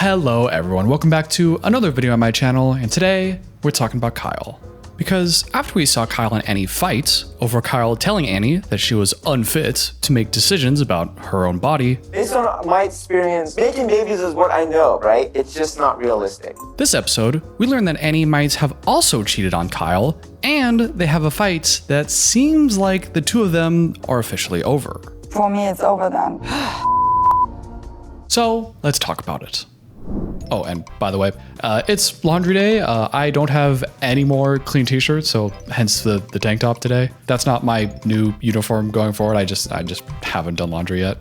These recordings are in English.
Hello everyone, welcome back to another video on my channel, and today we're talking about Kyle. Because after we saw Kyle and Annie fight over Kyle telling Annie that she was unfit to make decisions about her own body. Based on my experience, making babies is what I know, right? It's just not realistic. This episode, we learned that Annie might have also cheated on Kyle, and they have a fight that seems like the two of them are officially over. For me, it's over then. So let's talk about it. Oh, and by the way, it's laundry day. I don't have any more clean t-shirts, so hence the tank top today. That's not my new uniform going forward. I just haven't done laundry yet.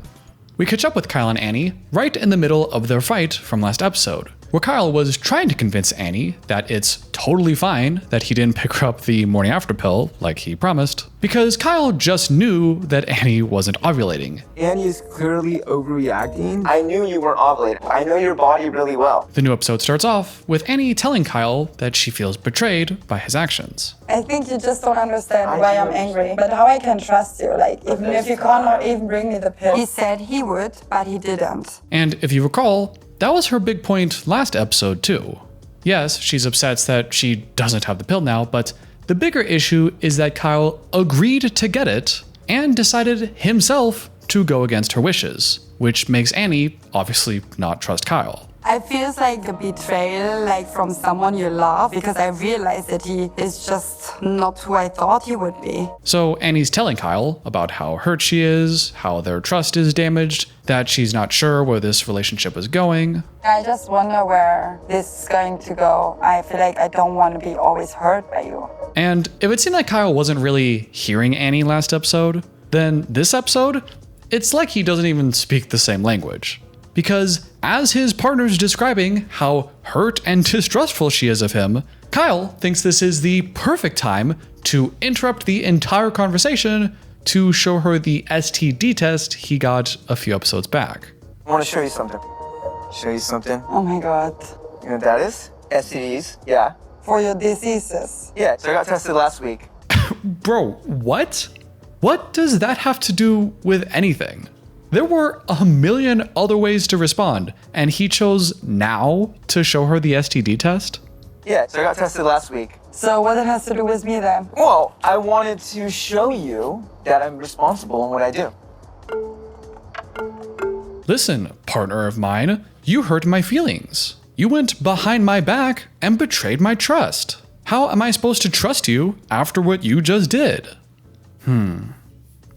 We catch up with Kyle and Annie right in the middle of their fight from last episode, where Kyle was trying to convince Annie that it's totally fine that he didn't pick her up the morning after pill like he promised, because Kyle just knew that Annie wasn't ovulating. Annie is clearly overreacting. I knew you weren't ovulating. I know your body really well. The new episode starts off with Annie telling Kyle that she feels betrayed by his actions. I think you just don't understand why I'm angry, but how I can trust you, like even if you cannot even bring me the pill. He said he would, but he didn't. And if you recall, that was her big point last episode too. Yes, she's upset that she doesn't have the pill now, but the bigger issue is that Kyle agreed to get it and decided himself to go against her wishes, which makes Annie obviously not trust Kyle. I feel like a betrayal, like from someone you love, because I realized that he is just not who I thought he would be. So Annie's telling Kyle about how hurt she is, how their trust is damaged, that she's not sure where this relationship is going. I just wonder where this is going to go. I feel like I don't want to be always hurt by you. And if it seemed like Kyle wasn't really hearing Annie last episode, then this episode, it's like he doesn't even speak the same language. Because as his partner's describing how hurt and distrustful she is of him, Kyle thinks this is the perfect time to interrupt the entire conversation to show her the STD test he got a few episodes back. I want to show you something. Show you something? Oh my God. You know what that is? STDs, yeah. For your diseases. Yeah, so I got tested last week. Bro, what? What does that have to do with anything? There were a million other ways to respond, and he chose now to show her the STD test? Yeah, so I got tested last week. So what it has to do with me then? Well, I wanted to show you that I'm responsible in what I do. Listen, partner of mine, you hurt my feelings. You went behind my back and betrayed my trust. How am I supposed to trust you after what you just did?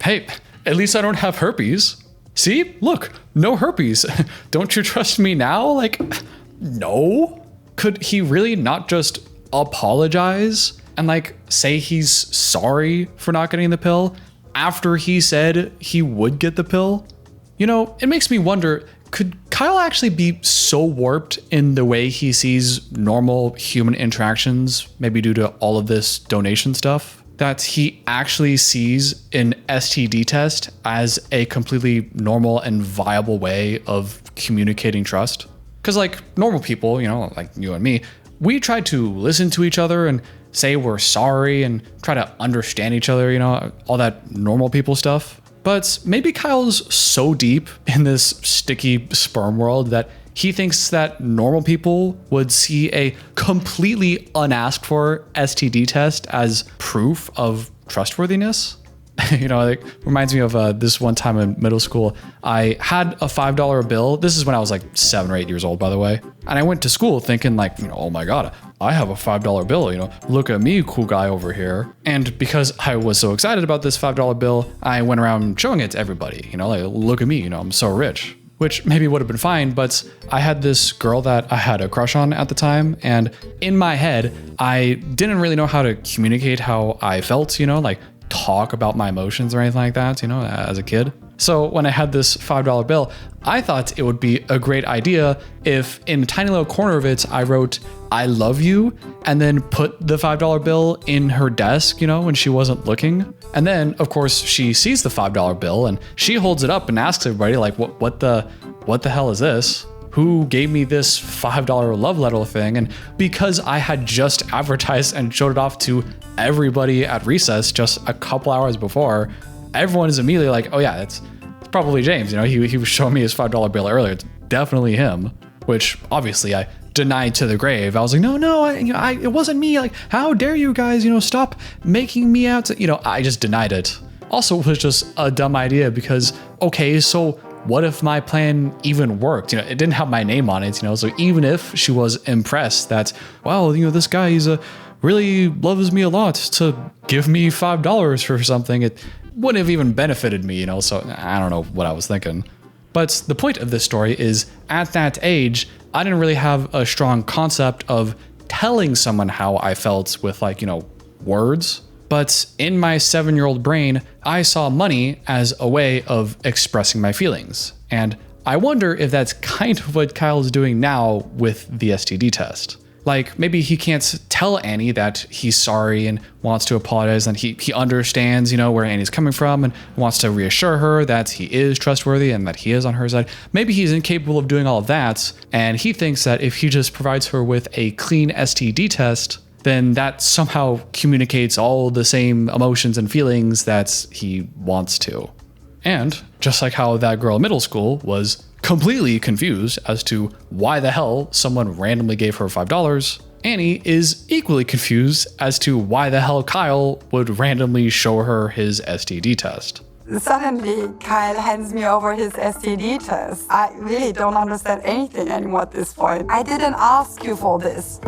Hey, at least I don't have herpes. See, look, no herpes. Don't you trust me now? Like, no. Could he really not just apologize and like say he's sorry for not getting the pill after he said he would get the pill? You know, it makes me wonder, could Kyle actually be so warped in the way he sees normal human interactions, maybe due to all of this donation stuff, that he actually sees an STD test as a completely normal and viable way of communicating trust? Because like normal people, you know, like you and me, we try to listen to each other and say we're sorry and try to understand each other, you know, all that normal people stuff. But maybe Kyle's so deep in this sticky sperm world that he thinks that normal people would see a completely unasked for STD test as proof of trustworthiness. You know, it reminds me of this one time in middle school. I had a $5 bill. This is when I was like 7 or 8 years old, by the way. And I went to school thinking like, you know, oh my God, I have a $5 bill, you know, look at me, cool guy over here. And because I was so excited about this $5 bill, I went around showing it to everybody, you know, like, look at me, you know, I'm so rich. Which maybe would have been fine, but I had this girl that I had a crush on at the time, and in my head, I didn't really know how to communicate how I felt, you know, like talk about my emotions or anything like that, you know, as a kid. So when I had this $5 bill, I thought it would be a great idea if in a tiny little corner of it, I wrote, I love you, and then put the $5 bill in her desk, you know, when she wasn't looking. And then, of course, she sees the $5 bill and she holds it up and asks everybody, like, what the hell is this? Who gave me this $5 love letter thing? And because I had just advertised and showed it off to everybody at recess just a couple hours before, everyone is immediately like, oh yeah, it's probably James. You know, he was showing me his $5 bill earlier. It's definitely him. which obviously I denied to the grave. I was like, no, it wasn't me. Like, how dare you guys, stop making me out to, I just denied it. Also, it was just a dumb idea because, okay, so what if my plan even worked? It didn't have my name on it, so even if she was impressed that, wow, this guy, he's really loves me a lot to give me $5 for something, it wouldn't have even benefited me, so I don't know what I was thinking. But the point of this story is, at that age, I didn't really have a strong concept of telling someone how I felt with words. But in my 7-year-old brain, I saw money as a way of expressing my feelings. And I wonder if that's kind of what Kyle's doing now with the STD test. Like, maybe he can't tell Annie that he's sorry and wants to apologize, and he understands, where Annie's coming from and wants to reassure her that he is trustworthy and that he is on her side. Maybe he's incapable of doing all of that, and he thinks that if he just provides her with a clean STD test, then that somehow communicates all the same emotions and feelings that he wants to. And just like how that girl in middle school was completely confused as to why the hell someone randomly gave her $5, Annie is equally confused as to why the hell Kyle would randomly show her his STD test. Suddenly, Kyle hands me over his STD test. I really don't understand anything anymore at this point. I didn't ask you for this.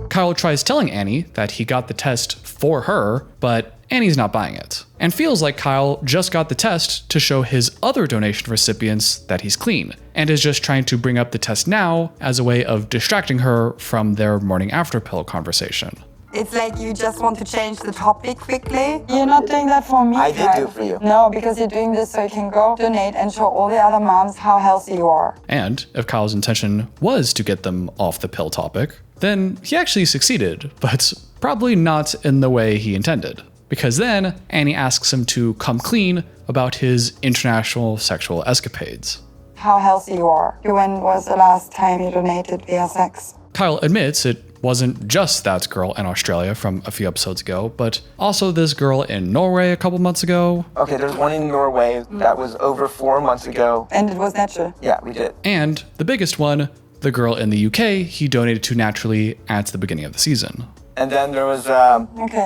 Kyle tries telling Annie that he got the test for her, but Annie's not buying it, and feels like Kyle just got the test to show his other donation recipients that he's clean, and is just trying to bring up the test now as a way of distracting her from their morning after pill conversation. It's like you just want to change the topic quickly. You're not doing that for me, I did Kyle. do it for you. No, because you're doing this so you can go donate and show all the other moms how healthy you are. And if Kyle's intention was to get them off the pill topic, then he actually succeeded, but probably not in the way he intended. Because then Annie asks him to come clean about his international sexual escapades. How healthy you are. When was the last time you donated via sex? Kyle admits it wasn't just that girl in Australia from a few episodes ago, but also this girl in Norway a couple months ago. Okay, there's one in Norway that was over 4 months ago. And it was natural. Yeah, we did. And the biggest one, the girl in the UK he donated to naturally at the beginning of the season. And then there was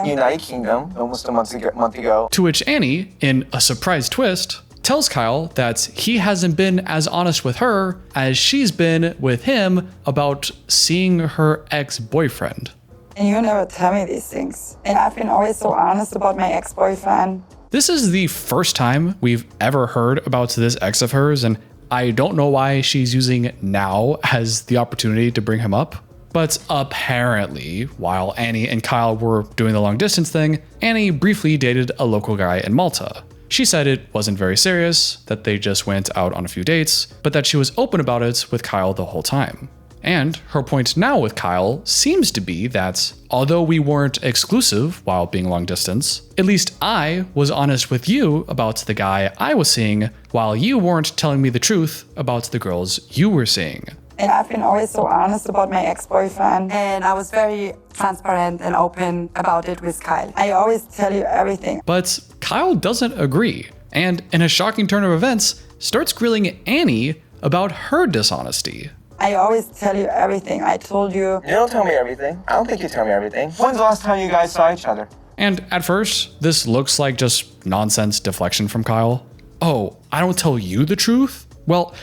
United Kingdom almost a month ago. To which Annie, in a surprise twist, tells Kyle that he hasn't been as honest with her as she's been with him about seeing her ex-boyfriend. And you never tell me these things. And I've been always so honest about my ex-boyfriend. This is the first time we've ever heard about this ex of hers, and I don't know why she's using now as the opportunity to bring him up. But apparently, while Annie and Kyle were doing the long distance thing, Annie briefly dated a local guy in Malta. She said it wasn't very serious, that they just went out on a few dates, but that she was open about it with Kyle the whole time. And her point now with Kyle seems to be that although we weren't exclusive while being long distance, at least I was honest with you about the guy I was seeing, while you weren't telling me the truth about the girls you were seeing. And I've been always so honest about my ex-boyfriend. And I was very transparent and open about it with Kyle. I always tell you everything. But Kyle doesn't agree, and in a shocking turn of events, starts grilling Annie about her dishonesty. I always tell you everything. I told you. You don't tell me everything. I don't think you tell me everything. When's the last time you guys saw each other? And at first, this looks like just nonsense deflection from Kyle. Oh, I don't tell you the truth? Well,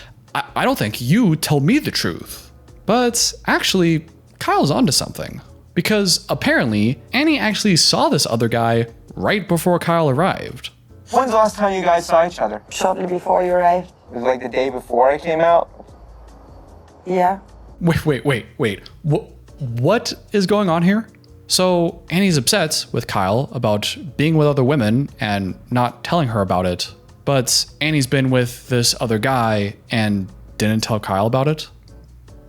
I don't think you tell me the truth. But actually, Kyle's onto something. Because apparently, Annie actually saw this other guy right before Kyle arrived. When's the last time you guys saw each other? Shortly before you arrived. It was like the day before I came out. Yeah. Wait. What is going on here? So Annie's upset with Kyle about being with other women and not telling her about it. But Annie's been with this other guy and didn't tell Kyle about it?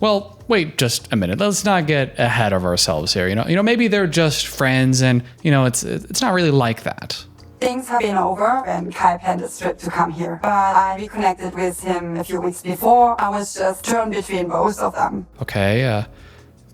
Well, wait just a minute. Let's not get ahead of ourselves here. You know, maybe they're just friends and, it's not really like that. Things have been over and Kyle planned a trip to come here. But I reconnected with him a few weeks before. I was just torn between both of them. Okay,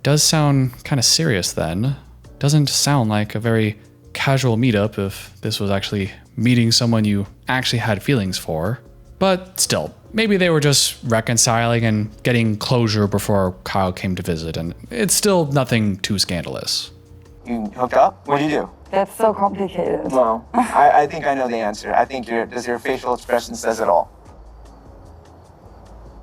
does sound kind of serious then. Doesn't sound like a very casual meetup if this was actually meeting someone you actually had feelings for. But still, maybe they were just reconciling and getting closure before Kyle came to visit, and it's still nothing too scandalous. You hooked up? What'd you do? That's so complicated. Well, I think I know the answer. I think your facial expression says it all.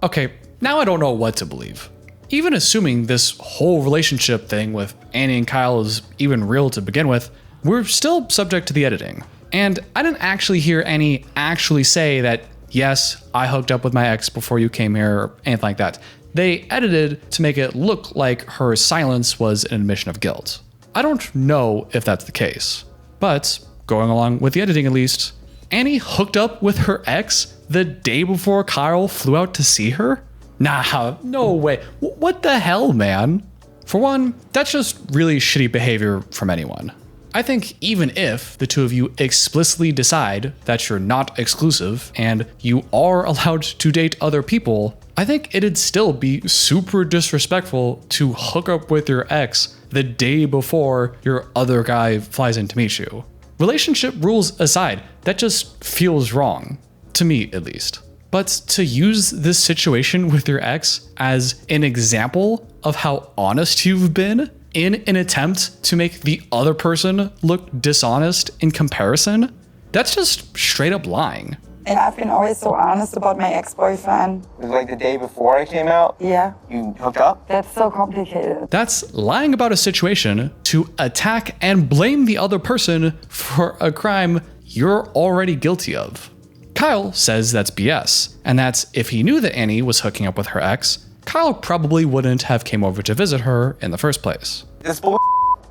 Okay, now I don't know what to believe. Even assuming this whole relationship thing with Annie and Kyle is even real to begin with, we're still subject to the editing. And I didn't actually hear Annie actually say that, yes, I hooked up with my ex before you came here, or anything like that. They edited to make it look like her silence was an admission of guilt. I don't know if that's the case, but going along with the editing at least, Annie hooked up with her ex the day before Kyle flew out to see her? Nah, no way. What the hell, man? For one, that's just really shitty behavior from anyone. I think even if the two of you explicitly decide that you're not exclusive and you are allowed to date other people, I think it'd still be super disrespectful to hook up with your ex the day before your other guy flies in to meet you. Relationship rules aside, that just feels wrong. To me, at least. But to use this situation with your ex as an example of how honest you've been in an attempt to make the other person look dishonest in comparison, that's just straight up lying. And I've been always so honest about my ex-boyfriend. It was like the day before I came out? Yeah. You hooked up? That's so complicated. That's lying about a situation to attack and blame the other person for a crime you're already guilty of. Kyle says that's BS, and that's if he knew that Annie was hooking up with her ex, Kyle probably wouldn't have came over to visit her in the first place. This bull.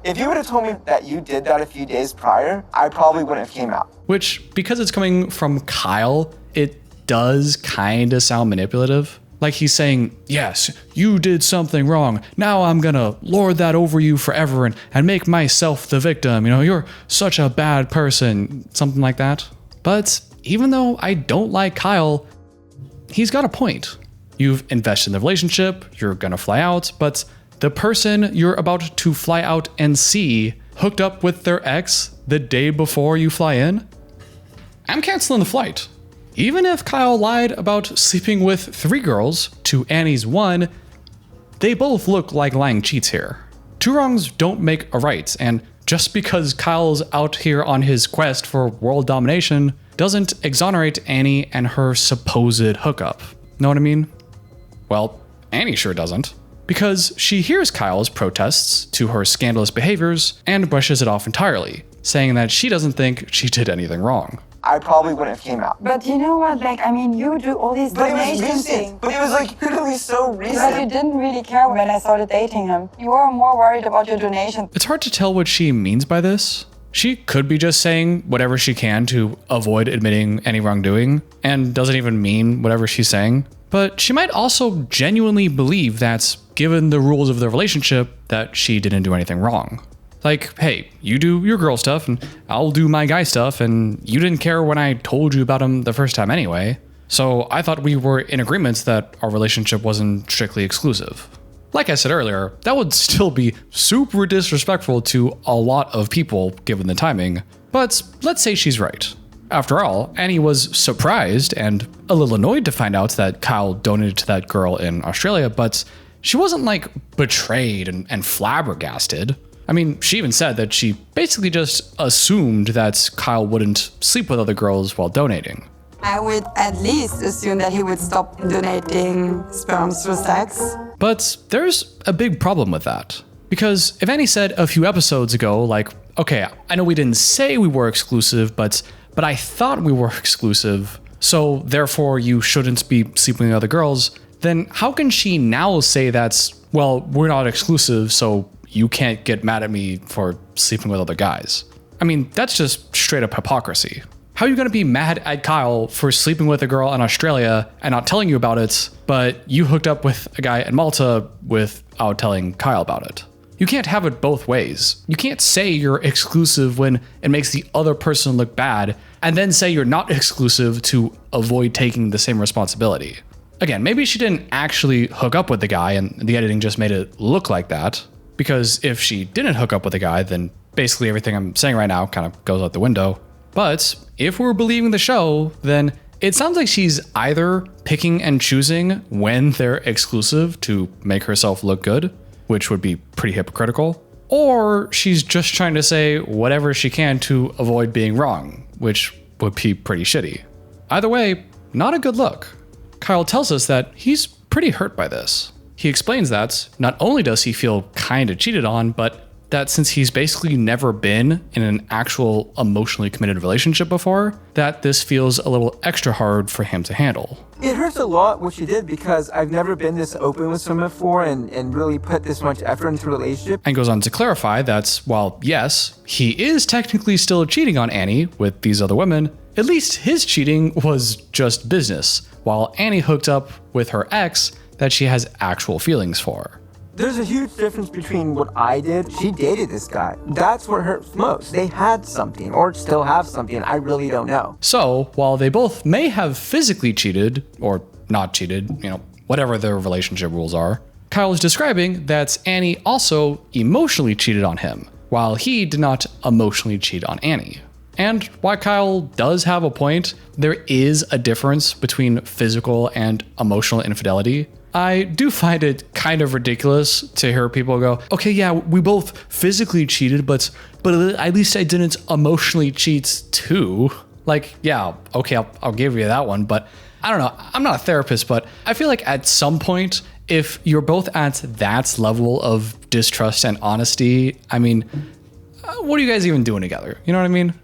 If you would have told me that you did that a few days prior, I probably wouldn't have came out. Which, because it's coming from Kyle, it does kind of sound manipulative. Like he's saying, yes, you did something wrong. Now I'm gonna lord that over you forever and make myself the victim. You know, you're such a bad person. Something like that. But even though I don't like Kyle, he's got a point. You've invested in the relationship, you're gonna fly out, but the person you're about to fly out and see hooked up with their ex the day before you fly in? I'm canceling the flight. Even if Kyle lied about sleeping with 3 girls to Annie's 1, they both look like lying cheats here. 2 wrongs don't make a right, and just because Kyle's out here on his quest for world domination doesn't exonerate Annie and her supposed hookup. Know what I mean? Well, Annie sure doesn't. Because she hears Kyle's protests to her scandalous behaviors and brushes it off entirely, saying that she doesn't think she did anything wrong. I probably wouldn't have came out. But you know what, like, I mean, you do all these But it was donation things. recent. But it was like literally so But you recent. didn't really care when I started dating him. You were more worried about your donation. It's hard to tell what she means by this. She could be just saying whatever she can to avoid admitting any wrongdoing, and doesn't even mean whatever she's saying. But she might also genuinely believe that, given the rules of the relationship, that she didn't do anything wrong. Like, hey, you do your girl stuff and I'll do my guy stuff, and you didn't care when I told you about him the first time anyway. So I thought we were in agreement that our relationship wasn't strictly exclusive. Like I said earlier, that would still be super disrespectful to a lot of people given the timing, but let's say she's right. After all, Annie was surprised and a little annoyed to find out that Kyle donated to that girl in Australia, but she wasn't like betrayed and flabbergasted. I mean, she even said that she basically just assumed that Kyle wouldn't sleep with other girls while donating. I would at least assume that he would stop donating sperms for sex. But there's a big problem with that. Because if Annie said a few episodes ago, like, okay, I know we didn't say we were exclusive, but I thought we were exclusive, so therefore you shouldn't be sleeping with other girls, then how can she now say that's, well, we're not exclusive, so you can't get mad at me for sleeping with other guys? I mean, that's just straight up hypocrisy. How are you going to be mad at Kyle for sleeping with a girl in Australia and not telling you about it, but you hooked up with a guy in Malta without telling Kyle about it? You can't have it both ways. You can't say you're exclusive when it makes the other person look bad, and then say you're not exclusive to avoid taking the same responsibility. Again, maybe she didn't actually hook up with the guy and the editing just made it look like that, because if she didn't hook up with the guy, then basically everything I'm saying right now kind of goes out the window. But if we're believing the show, then It sounds like she's either picking and choosing when they're exclusive to make herself look good, which would be pretty hypocritical, or she's just trying to say whatever she can to avoid being wrong, which would be pretty shitty. Either way, not a good look. Kyle tells us that he's pretty hurt by this. He explains that not only does he feel kinda cheated on, but that since he's basically never been in an actual emotionally committed relationship before, that this feels a little extra hard for him to handle. It hurts a lot what you did because I've never been this open with someone before and really put this much effort into a relationship. And goes on to clarify that while yes, he is technically still cheating on Annie with these other women, at least his cheating was just business, while Annie hooked up with her ex that she has actual feelings for. There's a huge difference between what I did. She dated this guy. That's what hurts most. They had something or still have something. I really don't know. So while they both may have physically cheated or not cheated, whatever their relationship rules are, Kyle is describing that Annie also emotionally cheated on him, while he did not emotionally cheat on Annie. And while Kyle does have a point, there is a difference between physical and emotional infidelity. I do find it kind of ridiculous to hear people go, okay, yeah, we both physically cheated, but at least I didn't emotionally cheat too. Like, yeah, okay, I'll give you that one, but I don't know. I'm not a therapist, but I feel like at some point, if you're both at that level of distrust and honesty, I mean, what are you guys even doing together? You know what I mean?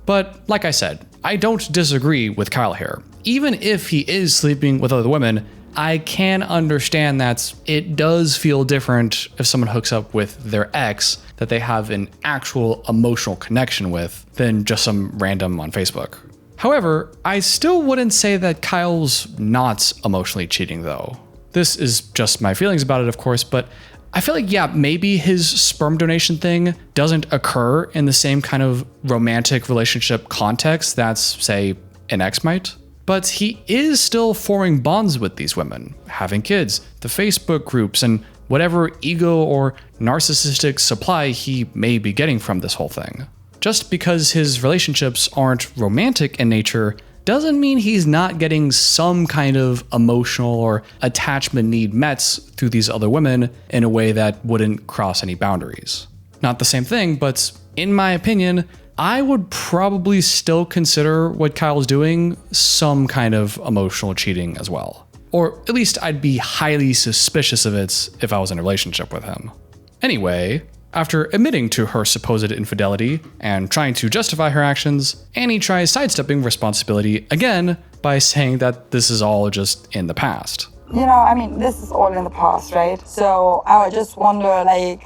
But like I said, I don't disagree with Kyle here. Even if he is sleeping with other women, I can understand that it does feel different if someone hooks up with their ex that they have an actual emotional connection with than just some random on Facebook. However, I still wouldn't say that Kyle's not emotionally cheating though. This is just my feelings about it, of course, but I feel like, yeah, maybe his sperm donation thing doesn't occur in the same kind of romantic relationship context that's, say, an ex might. But he is still forming bonds with these women, having kids, the Facebook groups, and whatever ego or narcissistic supply he may be getting from this whole thing. Just because his relationships aren't romantic in nature doesn't mean he's not getting some kind of emotional or attachment need met through these other women in a way that wouldn't cross any boundaries. Not the same thing, but in my opinion, I would probably still consider what Kyle's doing some kind of emotional cheating as well. Or at least I'd be highly suspicious of it if I was in a relationship with him. Anyway, after admitting to her supposed infidelity and trying to justify her actions, Annie tries sidestepping responsibility again by saying that this is all just in the past. This is all in the past, right? So I just wonder,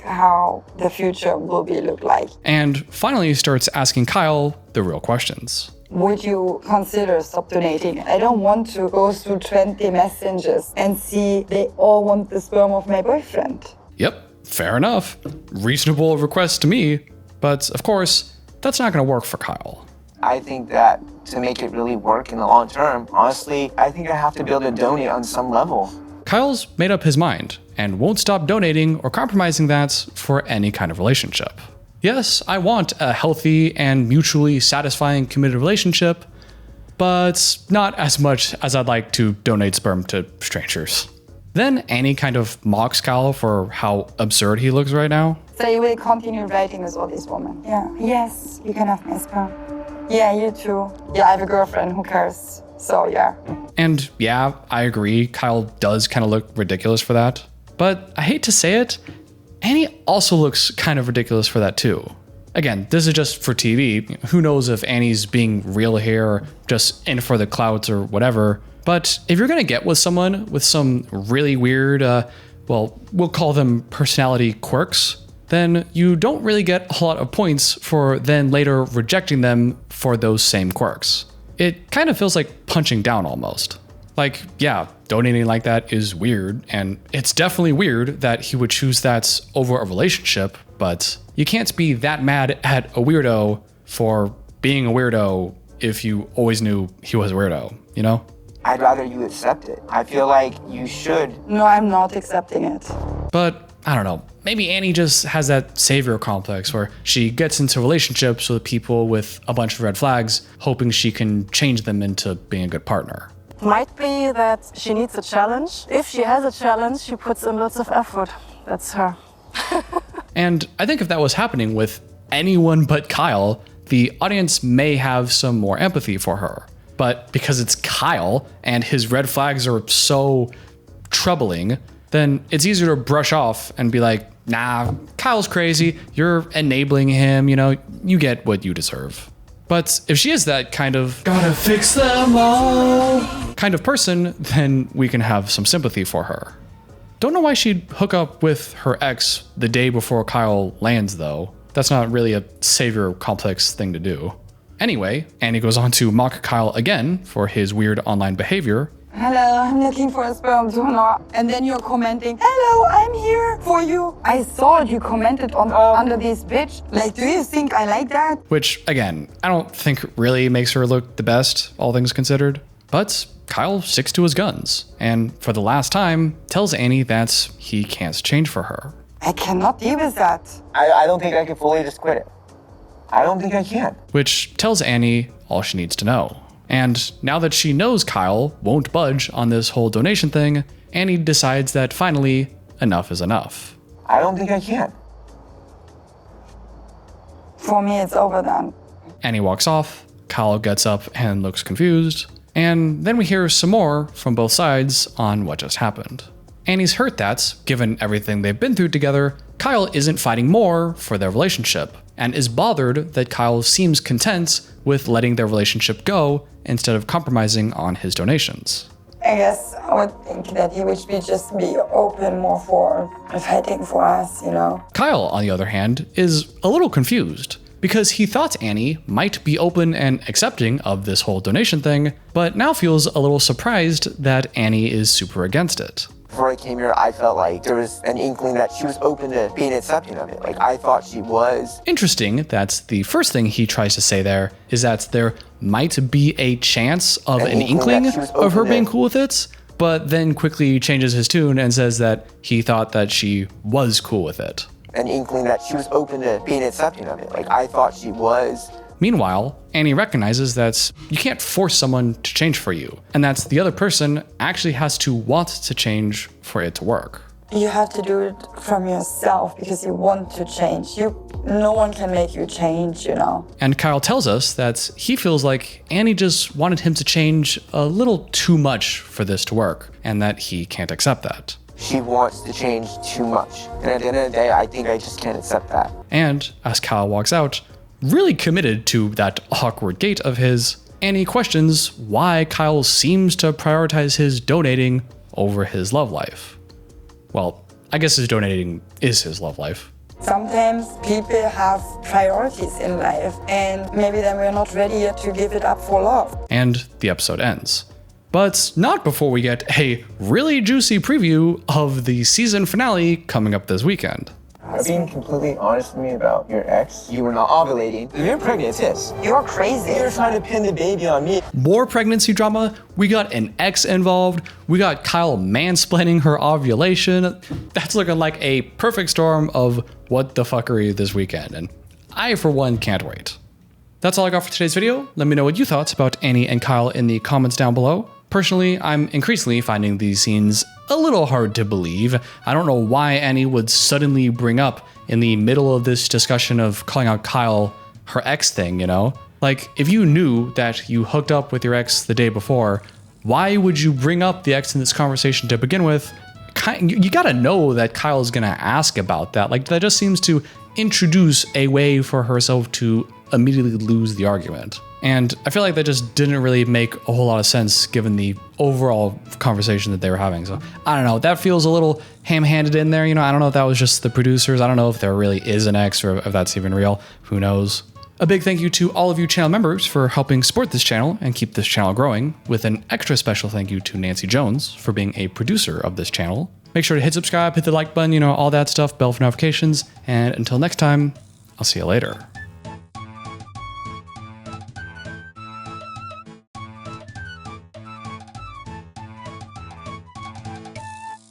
how the future will look like. And finally starts asking Kyle the real questions. Would you consider stop donating? I don't want to go through 20 messages and see they all want the sperm of my boyfriend. Yep, fair enough. Reasonable request to me. But of course, that's not going to work for Kyle. I think that to make it really work in the long term, honestly, I think I have to be able to donate on some level. Kyle's made up his mind and won't stop donating or compromising that for any kind of relationship. Yes, I want a healthy and mutually satisfying committed relationship, but not as much as I'd like to donate sperm to strangers. Then Annie kind of mocks Kyle for how absurd he looks right now. So you will continue writing with all these women? Yeah. Yes, you can have my sperm. Yeah, you too. Yeah, I have a girlfriend, who cares? So yeah. And yeah, I agree, Kyle does kind of look ridiculous for that. But I hate to say it, Annie also looks kind of ridiculous for that too. Again, this is just for TV. Who knows if Annie's being real here or just in for the clout or whatever. But if you're gonna get with someone with some really weird, we'll call them personality quirks, then you don't really get a lot of points for then later rejecting them for those same quirks. It kind of feels like punching down almost. Like, yeah, donating like that is weird, and it's definitely weird that he would choose that over a relationship, but you can't be that mad at a weirdo for being a weirdo if you always knew he was a weirdo, you know? I'd rather you accept it. I feel like you should. No, I'm not accepting it. But I don't know, maybe Annie just has that savior complex where she gets into relationships with people with a bunch of red flags, hoping she can change them into being a good partner. Might be that she needs a challenge. If she has a challenge, she puts in lots of effort. That's her. And I think if that was happening with anyone but Kyle, the audience may have some more empathy for her. But because it's Kyle and his red flags are so troubling, then it's easier to brush off and be like, nah, Kyle's crazy. You're enabling him. You know, you get what you deserve. But if she is that kind of gotta fix them all kind of person, then we can have some sympathy for her. Don't know why she'd hook up with her ex the day before Kyle lands, though. That's not really a savior complex thing to do. Anyway, Annie goes on to mock Kyle again for his weird online behavior. Hello, I'm looking for a sperm donor. And then you're commenting, hello, I'm here for you. I saw you commented on under this bitch. Like, do you think I like that? Which, again, I don't think really makes her look the best, all things considered. But Kyle sticks to his guns, and for the last time, tells Annie that he can't change for her. I cannot deal with that. I don't think I can fully just quit it. I don't think I can. Which tells Annie all she needs to know. And now that she knows Kyle won't budge on this whole donation thing, Annie decides that finally, enough is enough. I don't think I can. For me, it's over then. Annie walks off, Kyle gets up and looks confused, and then we hear some more from both sides on what just happened. Annie's hurt that, given everything they've been through together, Kyle isn't fighting more for their relationship, and is bothered that Kyle seems content with letting their relationship go instead of compromising on his donations. I guess I would think that he would just be open more for fighting for us, you know. Kyle, on the other hand, is a little confused because he thought Annie might be open and accepting of this whole donation thing, but now feels a little surprised that Annie is super against it. Before I came here, I felt like there was an inkling that she was open to being accepting of it. Like, I thought she was. Interesting that the first thing he tries to say there is that there might be a chance of an inkling of her being cool with it, but then quickly changes his tune and says that he thought that she was cool with it. An inkling that she was open to being accepting of it. Like, I thought she was. Meanwhile, Annie recognizes that you can't force someone to change for you, and that the other person actually has to want to change for it to work. You have to do it from yourself because you want to change. No one can make you change, you know. And Kyle tells us that he feels like Annie just wanted him to change a little too much for this to work, and that he can't accept that. She wants to change too much. And at the end of the day, I think I just can't accept that. And as Kyle walks out, really committed to that awkward gait of his, Annie questions why Kyle seems to prioritize his donating over his love life. Well, I guess his donating is his love life. Sometimes people have priorities in life, and maybe then we're not ready yet to give it up for love. And the episode ends. But not before we get a really juicy preview of the season finale coming up this weekend. Being completely honest with me about your ex, you were not ovulating. You're pregnant, sis. You're crazy. You're trying to pin the baby on me. More pregnancy drama. We got an ex involved. We got Kyle mansplaining her ovulation. That's looking like a perfect storm of what the fuckery this weekend. And I, for one, can't wait. That's all I got for today's video. Let me know what you thought about Annie and Kyle in the comments down below. Personally, I'm increasingly finding these scenes a little hard to believe. I don't know why Annie would suddenly bring up in the middle of this discussion of calling out Kyle her ex thing, you know? Like, if you knew that you hooked up with your ex the day before, why would you bring up the ex in this conversation to begin with? You gotta know that Kyle's gonna ask about that. Like, that just seems to introduce a way for herself to immediately lose the argument. And I feel like that just didn't really make a whole lot of sense given the overall conversation that they were having. So I don't know, that feels a little ham-handed in there. You know, I don't know if that was just the producers. I don't know if there really is an ex or if that's even real. Who knows? A big thank you to all of you channel members for helping support this channel and keep this channel growing, with an extra special thank you to Nancy Jones for being a producer of this channel. Make sure to hit subscribe, hit the like button, you know, all that stuff, bell for notifications. And until next time, I'll see you later.